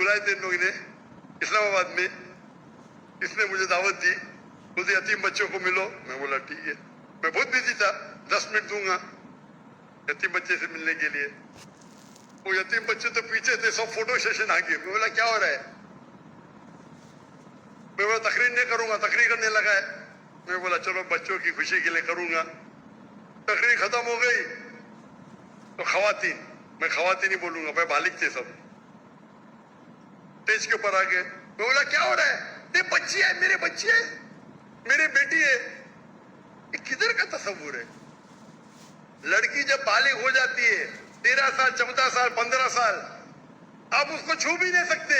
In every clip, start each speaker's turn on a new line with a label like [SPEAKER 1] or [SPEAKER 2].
[SPEAKER 1] बुलाए थे इन लोगों ने इस्लामाबाद में, इसने मुझे दावत दी, बोलते यतीम बच्चों को मिलो। मैं बोला ठीक है, मैं बहुत बिजी था, 10 मिनट दूंगा यतीम बच्चे से मिलने के लिए। वो यतीम बच्चे तो पीछे थे, सब फोटो सेशन आ गए। मैं बोला क्या हो रहा है? मैं बोला तकरीर नहीं करूंगा, तकरीर करने लगा है। मैं बोला चलो बच्चों की खुशी के लिए करूंगा। तकरीर खत्म हो गई तो खवातीन, मैं खवातीन ही बोलूंगा, भाई बालिग थे सब, स्टेज के ऊपर आ गए। मैं बोला क्या हो रहा है? ये बच्ची है, मेरे बच्ची है, मेरी बेटी है। ये किधर का तस्वुर है? लड़की जब बालिग हो जाती है 13 साल, 14 साल, 15 साल, आप उसको छू भी नहीं सकते।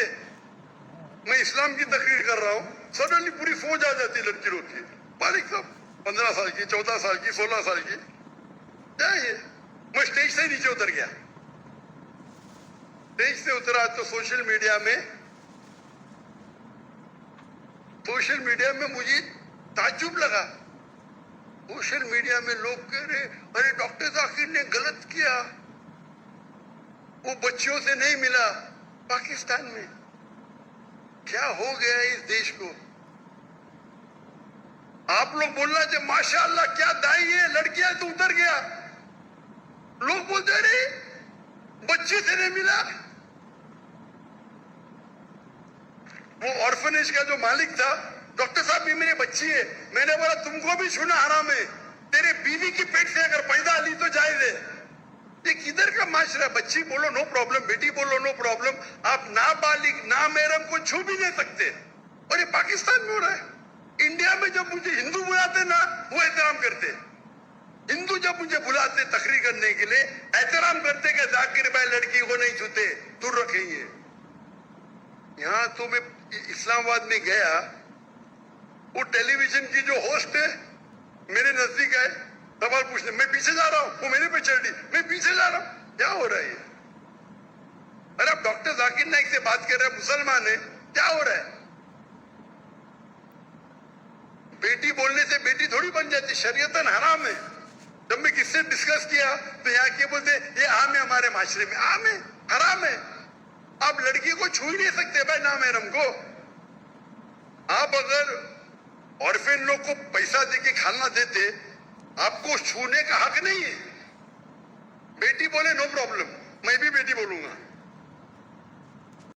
[SPEAKER 1] मैं इस्लाम की तकरीर कर रहा हूं, सडनली पूरी फौज आ जाती लड़की लोग की, बालिग सब 15 साल की, 14 साल की, 16 साल की। क्या ये? मैं स्टेज से नीचे उतर गया। स्टेज से उतरा तो सोशल मीडिया में मुझे ताज्जुब लगा। सोशल मीडिया में लोग कह रहे अरे डॉक्टर जाकिर ने गलत किया, वो बच्चियों से नहीं मिला। पाकिस्तान में क्या हो गया इस देश को? आप लोग बोलना चाहिए माशाअल्लाह क्या दाई है, लड़कियां तो उतर गया। लोग बोलते रहे बच्चे से नहीं मिला। वो ऑर्फनेज का जो मालिक था, डॉक्टर साहब भी मेरी बच्ची है। मैंने बोला तुमको भी छूना हराम है, तेरे बीवी की पेट से अगर पैदा ली तो जायज है। ये किधर का माशरा? बच्ची बोलो नो प्रॉब्लम, बेटी बोलो नो प्रॉब्लम, आप नाबालिग नामहरम को छू भी नहीं सकते। और ये पाकिस्तान में हो रहा है। इंडिया में जब मुझे हिंदू बुलाते ना, वो एहतराम करते। हिंदू जब मुझे बुलाते तकरीर करने के लिए, एहतराम करते कि जाकिर भाई लड़की को नहीं छूते, दूर रखेंगे। यहां तो मैं इस्लामाबाद में गया, वो टेलीविजन की जो होस्ट है मेरे नजदीक आए, सवाल पूछने, मैं पीछे जा रहा हूं, वो मेरे पे चढ़ दी, मैं पीछे जा रहा हूं। क्या हो रहा है ये? अरे आप डॉक्टर जाकिर नाइक से बात कर रहे हैं, मुसलमान है, क्या हो रहा है? बेटी बोलने से बेटी थोड़ी बन जाती, शरीयतन हराम है। जब मैं किससे डिस्कस किया तो यहाँ के बोलते ये आम है, हमारे माशरे में आम है, हराम है। आप लड़की को छू ही नहीं सकते भाई नामहरम को। आप अगर ऑर्फेन लोग को पैसा देके खाना देते, आपको छूने का हक नहीं है। बेटी बोले नो प्रॉब्लम, मैं भी बेटी बोलूंगा।